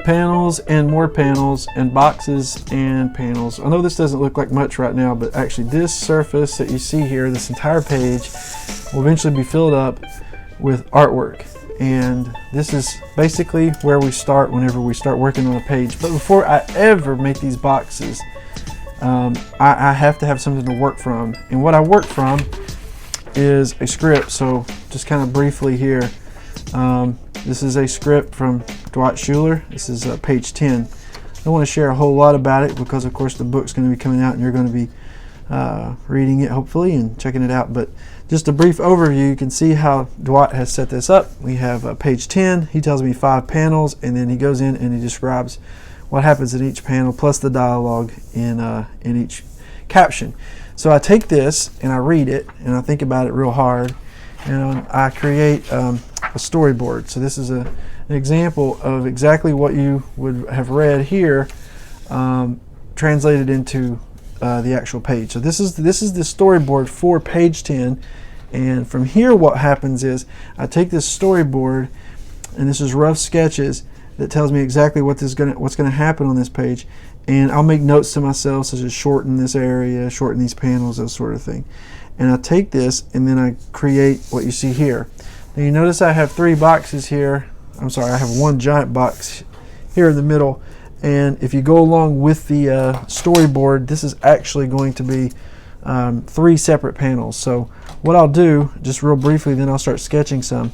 panels and more panels and boxes and panels. I know this doesn't look like much right now, but actually this surface that you see here, this entire page, will eventually be filled up with artwork. And this is basically where we start whenever we start working on a page. But before I ever make these boxes, I have to have something to work from. And what I work from is a script. So just kind of briefly here, this is a script from Dwight Schueler. This is page 10. I don't want to share a whole lot about it because of course the book's going to be coming out and you're going to be reading it hopefully and checking it out. But just a brief overview, you can see how Dwight has set this up. We have page 10. He tells me 5 panels, and then he goes in and he describes what happens in each panel plus the dialogue in each caption. So I take this and I read it and I think about it real hard, and I create a storyboard. So this is an example of exactly what you would have read here, translated into the actual page. So this is the storyboard for page 10, and from here what happens is I take this storyboard, and this is rough sketches that tells me exactly what's going to happen on this page, and I'll make notes to myself such as shorten this area, shorten these panels, those sort of thing. And I take this and then I create what you see here. Now you notice I have 3 boxes here. I'm sorry, I have one giant box here in the middle. And if you go along with the storyboard, this is actually going to be 3 separate panels. So what I'll do, just real briefly, then I'll start sketching some,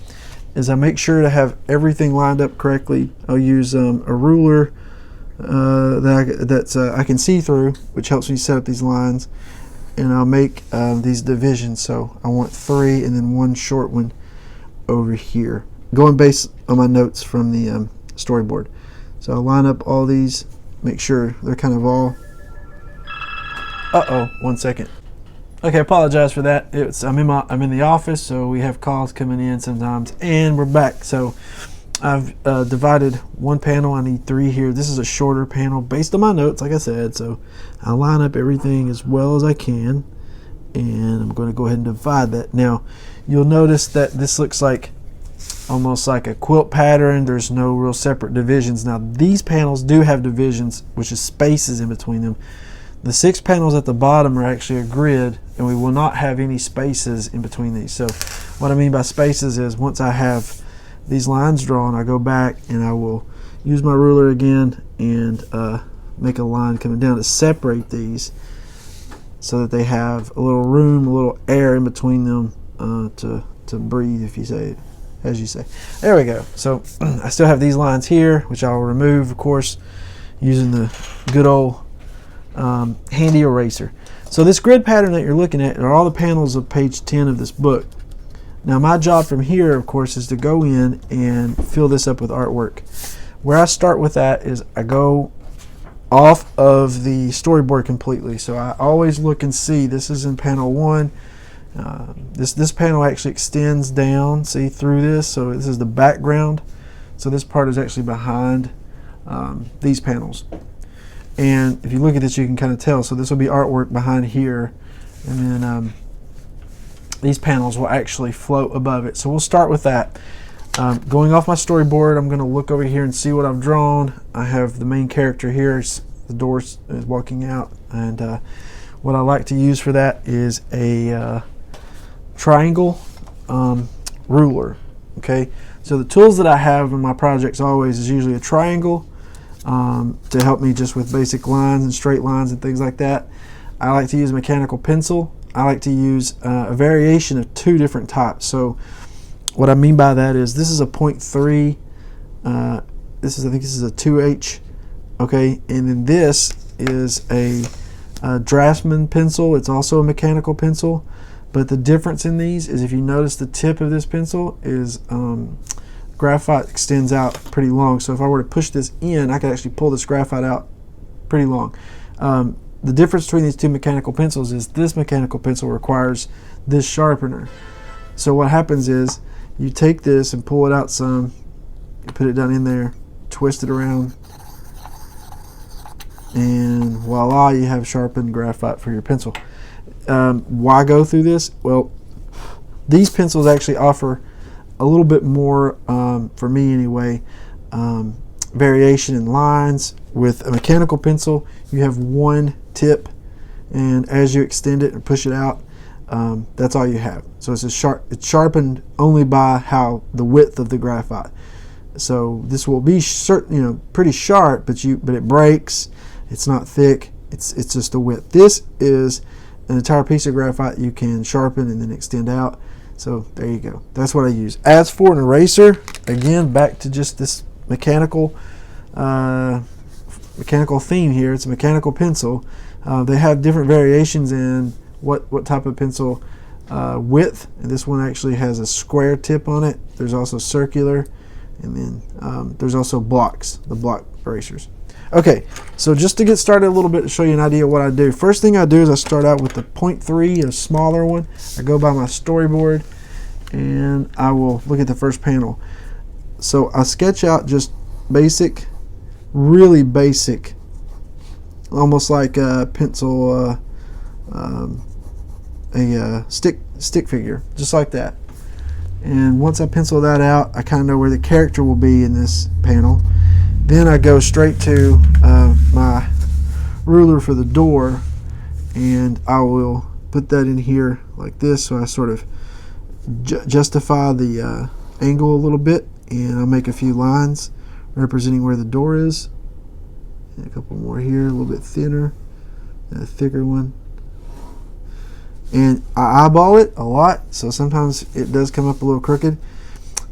is I make sure to have everything lined up correctly. I'll use a ruler that I can see through, which helps me set up these lines. And I'll make these divisions. So I want 3 and then 1 short one over here, going based on my notes from the storyboard. So I'll line up all these, make sure they're kind of all... Uh-oh, 1 second. Okay, I apologize for that. I'm in the office, so we have calls coming in sometimes, and we're back. So I've divided 1 panel. I need 3 here. This is a shorter panel based on my notes, like I said. So I'll line up everything as well as I can, and I'm going to go ahead and divide that. Now, you'll notice that this looks like almost like a quilt pattern. There's no real separate divisions. Now, these panels do have divisions, which is spaces in between them. The 6 panels at the bottom are actually a grid, and we will not have any spaces in between these. So what I mean by spaces is once I have these lines drawn, I go back and I will use my ruler again and make a line coming down to separate these so that they have a little room, a little air in between them to breathe, if you say it, as you say. There we go. So I still have these lines here, which I'll remove, of course, using the good old handy eraser. So this grid pattern that you're looking at are all the panels of page 10 of this book. Now my job from here, of course, is to go in and fill this up with artwork. Where I start with that is I go off of the storyboard completely. So I always look and see, this is in panel 1. This panel actually extends down, see, through this. So this is the background. So this part is actually behind these panels. And if you look at this, you can kind of tell. So this will be artwork behind here. And then these panels will actually float above it. So we'll start with that. Going off my storyboard, I'm going to look over here and see what I've drawn. I have the main character here. The door is walking out. And what I like to use for that is a triangle ruler. Okay, so the tools that I have in my projects always is usually a triangle to help me just with basic lines and straight lines and things like that. I like to use a mechanical pencil. I like to use a variation of 2 different types. So what I mean by that is this is a 0.3. I think this is a 2H. Okay, and then this is a Draftsman pencil. It's also a mechanical pencil, but the difference in these is if you notice the tip of this pencil is graphite extends out pretty long. So if I were to push this in, I could actually pull this graphite out pretty long. The difference between these 2 mechanical pencils is this mechanical pencil requires this sharpener. So what happens is you take this and pull it out some, you put it down in there, twist it around, and voila, you have sharpened graphite for your pencil. Why go through this? Well, these pencils actually offer a little bit more, for me anyway, variation in lines. With a mechanical pencil, you have one tip, and as you extend it and push it out, that's all you have. So it's sharpened only by how the width of the graphite. So this will be pretty sharp, but it breaks. It's not thick. It's just a width. This is an entire piece of graphite you can sharpen and then extend out. So there you go. That's what I use. As for an eraser, again, back to just this mechanical theme here. It's a mechanical pencil. They have different variations in what type of pencil width. And this one actually has a square tip on it. There's also circular, and then there's also blocks, the block erasers. Okay, so just to get started a little bit, to show you an idea of what I do. First thing I do is I start out with the 0.3, a smaller one. I go by my storyboard, and I will look at the first panel. So I sketch out just basic, really basic, almost like a pencil, stick figure, just like that. And once I pencil that out, I kind of know where the character will be in this panel. Then I go straight to my ruler for the door, and I will put that in here like this, so I sort of justify the angle a little bit, and I'll make a few lines representing where the door is. And a couple more here, a little bit thinner, and a thicker one. And I eyeball it a lot, so sometimes it does come up a little crooked.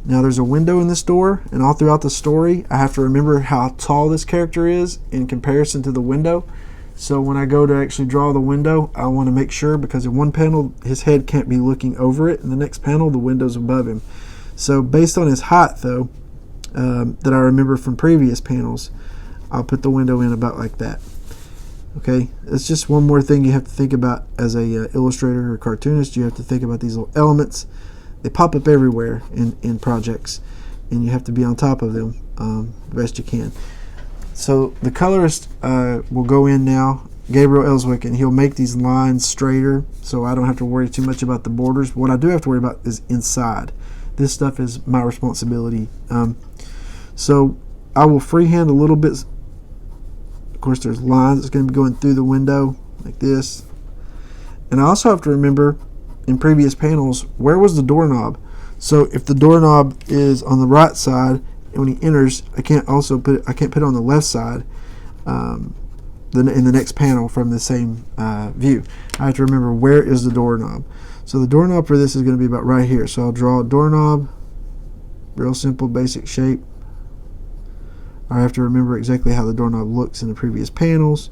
Now there's a window in this door, and all throughout the story I have to remember how tall this character is in comparison to the window. So when I go to actually draw the window, I want to make sure, because in one panel his head can't be looking over it, in the next panel the window's above him. So based on his height though, that I remember from previous panels, I'll put the window in about like that. Okay, it's just one more thing you have to think about as a illustrator or cartoonist. You have to think about these little elements. They pop up everywhere in projects, and you have to be on top of them the best you can. So the colorist will go in now, Gabriel Ellswick, and he'll make these lines straighter, so I don't have to worry too much about the borders. What I do have to worry about is inside. This stuff is my responsibility. So I will freehand a little bit. Of course, there's lines that's going to be going through the window like this. And I also have to remember, in previous panels, where was the doorknob? So if the doorknob is on the right side, and when he enters, I can't put it on the left side in the next panel from the same view. I have to remember, where is the doorknob? So the doorknob for this is going to be about right here. So I'll draw a doorknob, real simple basic shape. I have to remember exactly how the doorknob looks in the previous panels.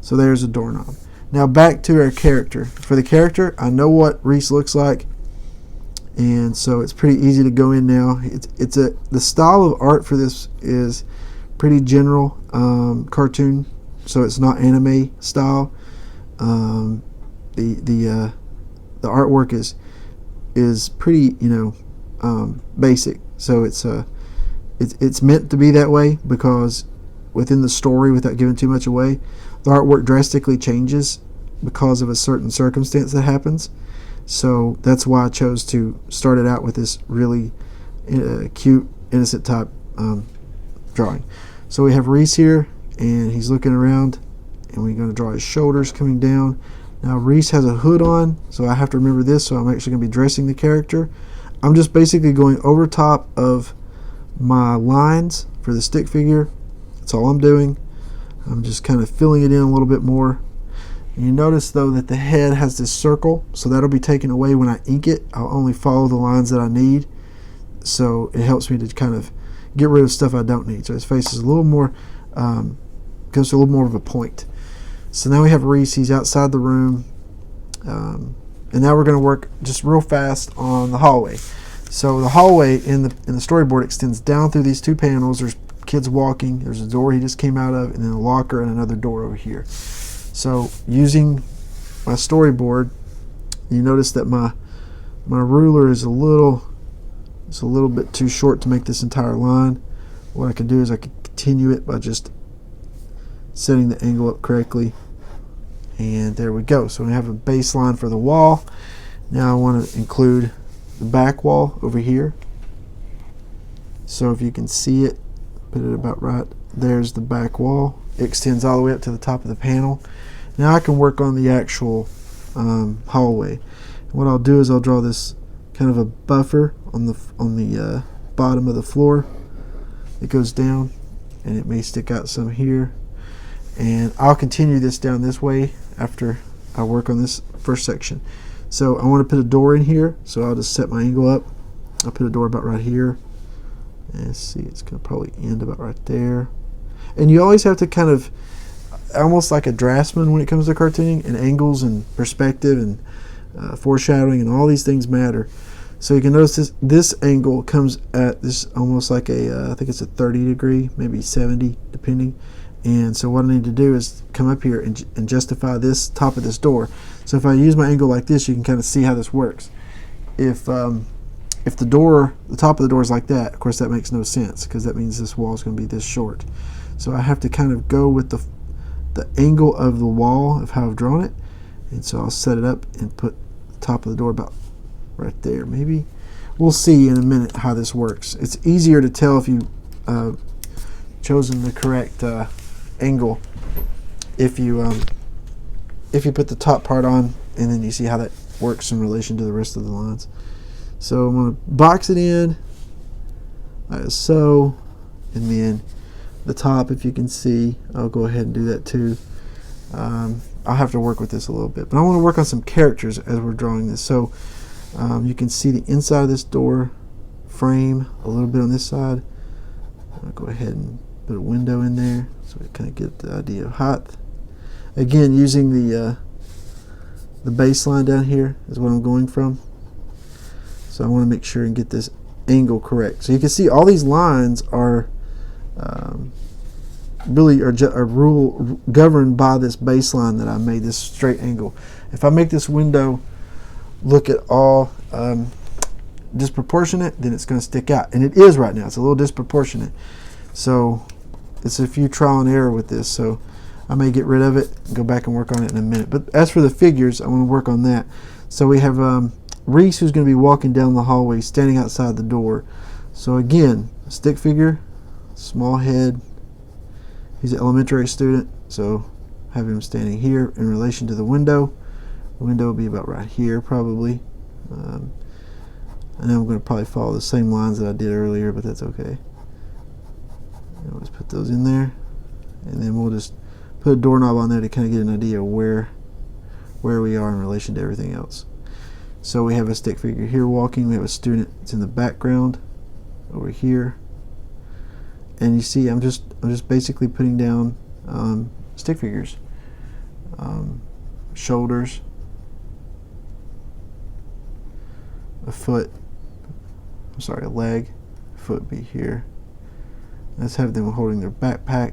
So there's a doorknob. Now back to our character. For the character, I know what Reese looks like, and so it's pretty easy to go in now. The style of art for this is pretty general cartoon, so it's not anime style. The artwork is pretty basic, so it's meant to be that way, because within the story, without giving too much away, the artwork drastically changes because of a certain circumstance that happens. So that's why I chose to start it out with this really cute, innocent type drawing. So we have Reese here, and he's looking around, and we're going to draw his shoulders coming down. Now Reese has a hood on, so I have to remember this, so I'm actually going to be dressing the character. I'm just basically going over top of my lines for the stick figure. That's all I'm doing. I'm just kind of filling it in a little bit more. And you notice though that the head has this circle, so that'll be taken away when I ink it. I'll only follow the lines that I need, so it helps me to kind of get rid of stuff I don't need. So his face is a little more, goes to a little more of a point. So now we have Reese. He's outside the room, and now we're going to work just real fast on the hallway. So the hallway in the storyboard extends down through these two panels. There's kids walking, there's a door he just came out of, and then a locker and another door over here. So using my storyboard, you notice that my ruler is a little bit too short to make this entire line. What I can do is I can continue it by just setting the angle up correctly, and there we go. So we have a baseline for the wall. Now I want to include the back wall over here. So if you can see it, Put it about right. There's the back wall. It extends all the way up to the top of the panel. Now I can work on the actual hallway. What I'll do is I'll draw this kind of a buffer on the bottom of the floor. It goes down, and it may stick out some here. And I'll continue this down this way after I work on this first section. So I want to put a door in here, so I'll just set my angle up. I'll put a door about right here. And see, it's going to probably end about right there. And you always have to kind of, almost like a draftsman when it comes to cartooning, and angles and perspective and foreshadowing and all these things matter. So you can notice this angle comes at this almost like a, I think it's a 30 degree, maybe 70 depending. And so what I need to do is come up here and justify this top of this door. So if I use my angle like this, you can kind of see how this works. If the door, the top of the door is like that, of course that makes no sense because that means this wall is going to be this short. So I have to kind of go with the angle of the wall of how I've drawn it. And so I'll set it up and put the top of the door about right there. Maybe we'll see in a minute how this works. It's easier to tell if you chosen the correct angle if you put the top part on, and then you see how that works in relation to the rest of the lines. So I'm going to box it in like so, and then the top, if you can see, I'll go ahead and do that too. I'll have to work with this a little bit, but I want to work on some characters as we're drawing this. So you can see the inside of this door frame a little bit on this side. I'll go ahead and put a window in there so we kind of get the idea of height. Again, using the baseline down here is what I'm going from. So I want to make sure and get this angle correct. So you can see all these lines are really governed by this baseline that I made, this straight angle. If I make this window look at all disproportionate, then it's going to stick out. And it is right now. It's a little disproportionate. So it's a few trial and error with this. So I may get rid of it and go back and work on it in a minute. But as for the figures, I want to work on that. So we have Reese, who's going to be walking down the hallway, standing outside the door. So again, a stick figure, small head. He's an elementary student, so have him standing here in relation to the window. The window will be about right here, probably. And then I'm going to probably follow the same lines that I did earlier, but that's okay. I'll just put those in there, and then we'll just put a doorknob on there to kind of get an idea of where we are in relation to everything else. So we have a stick figure here walking. We have a student that's in the background over here, and you see I'm just basically putting down stick figures, shoulders, a leg, foot be here. Let's have them holding their backpack.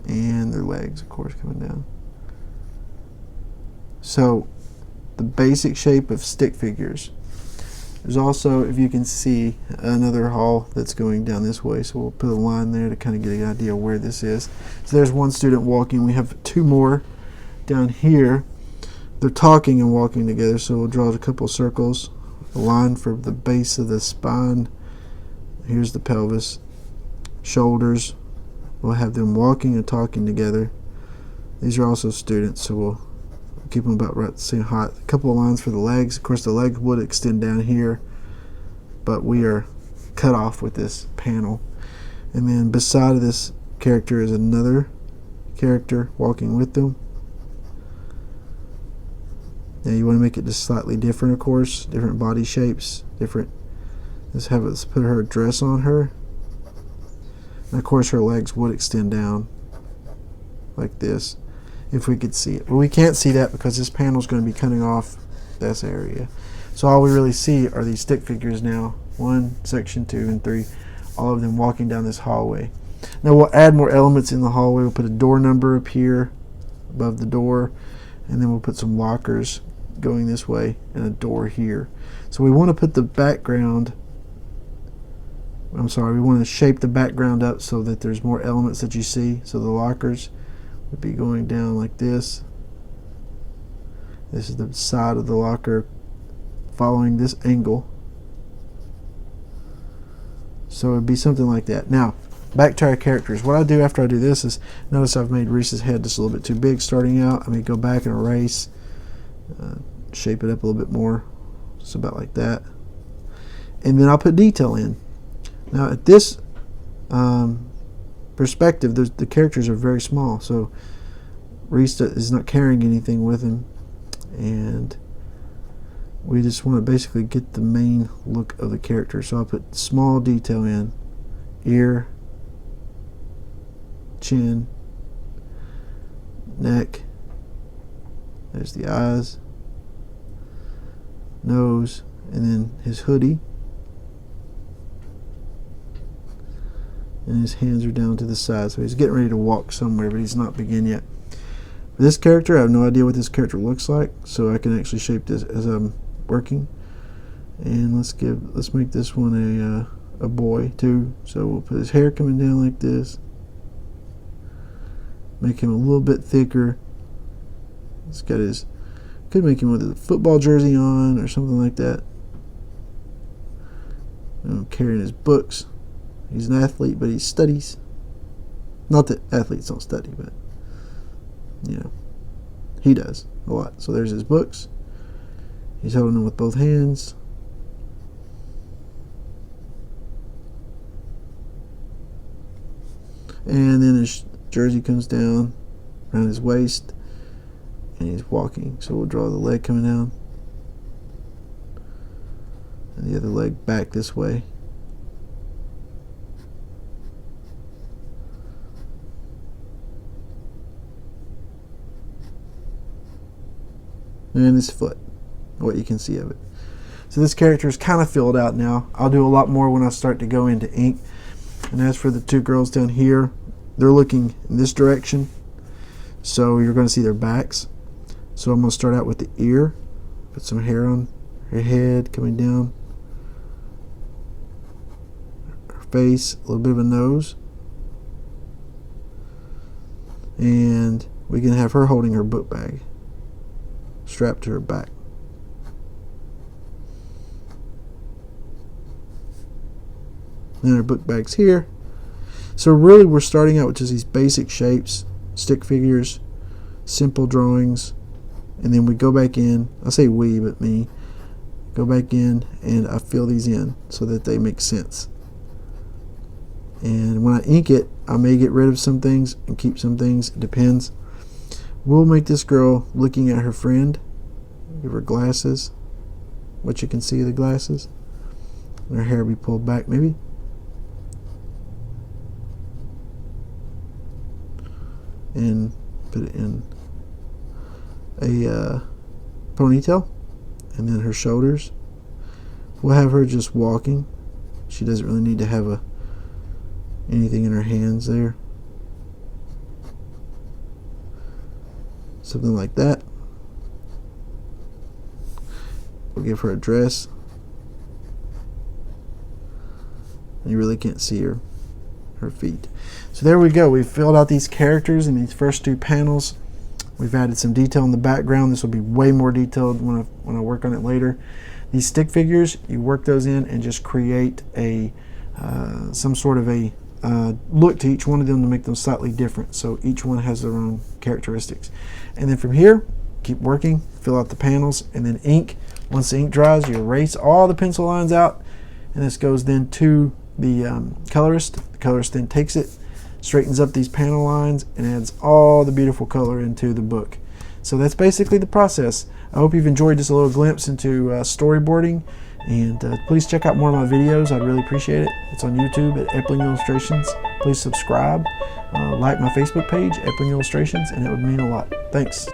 And their legs, of course, coming down. So the basic shape of stick figures. There's also, if you can see, another hall that's going down this way, so we'll put a line there to kind of get an idea of where this is. So there's one student walking. We have two more down here. They're talking and walking together, so we'll draw a couple circles, a line for the base of the spine. Here's the pelvis, shoulders. We'll have them walking and talking together. These are also students, so we'll keep them about right the same height. A couple of lines for the legs. Of course, the legs would extend down here, but we are cut off with this panel. And then beside of this character is another character walking with them. Now you want to make it just slightly different, of course, different body shapes, different. Let's put her dress on her. And of course her legs would extend down like this if we could see it. But we can't see that because this panel is going to be cutting off this area. So all we really see are these stick figures now. 1, section 2, and 3. All of them walking down this hallway. Now we'll add more elements in the hallway. We'll put a door number up here above the door. And then we'll put some lockers going this way and a door here. So we want to put the background, we want to shape the background up so that there's more elements that you see. So the lockers would be going down like this. This is the side of the locker following this angle. So it'd be something like that. Now, back to our characters. What I do after I do this is, notice I've made Reese's head just a little bit too big starting out. I may go back and erase, shape it up a little bit more, just about like that. And then I'll put detail in. Now at this perspective, the characters are very small, so Reese is not carrying anything with him, and we just want to basically get the main look of the character. So I'll put small detail in: ear, chin, neck, there's the eyes, nose, and then his hoodie, and his hands are down to the side, so he's getting ready to walk somewhere, but he's not begun yet. For this character, I have no idea what this character looks like, so I can actually shape this as I'm working. And let's make this one a boy too. So we'll put his hair coming down like this, make him a little bit thicker. It's got his, could make him with a football jersey on or something like that. Carrying his books. He's an athlete, but he studies. Not that athletes don't study, but you know, he does a lot. So there's his books. He's holding them with both hands. And then his jersey comes down around his waist, and he's walking. So we'll draw the leg coming down, and the other leg back this way. And his foot, what you can see of it. So this character is kind of filled out now. I'll do a lot more when I start to go into ink. And as for the two girls down here, they're looking in this direction, so you're going to see their backs. So I'm going to start out with the ear, put some hair on her head coming down, her face, a little bit of a nose, and we can have her holding her book bag strapped to her back. And her book bag's here. So really we're starting out with just these basic shapes, stick figures, simple drawings, and then we go back in. I say we, but me. Go back in and I fill these in so that they make sense. And when I ink it, I may get rid of some things and keep some things. It depends. We'll make this girl looking at her friend. Give her glasses. What you can see of the glasses. And her hair will be pulled back maybe. And put it in a ponytail. And then her shoulders. We'll have her just walking. She doesn't really need to have anything in her hands there. Something like that. We'll give her a dress. You really can't see her feet. So there we go. We've filled out these characters in these first two panels. We've added some detail in the background. This will be way more detailed when I work on it later. These stick figures, you work those in and just create a some sort of a look to each one of them to make them slightly different. So each one has their own characteristics. And then from here, keep working, fill out the panels, and then ink. Once the ink dries, you erase all the pencil lines out, and this goes then to the colorist. The colorist then takes it, straightens up these panel lines, and adds all the beautiful color into the book. So that's basically the process. I hope you've enjoyed just a little glimpse into storyboarding, and please check out more of my videos. I'd really appreciate it. It's on YouTube at Epling Illustrations. Please subscribe, like my Facebook page, Epling Illustrations, and it would mean a lot. Thanks.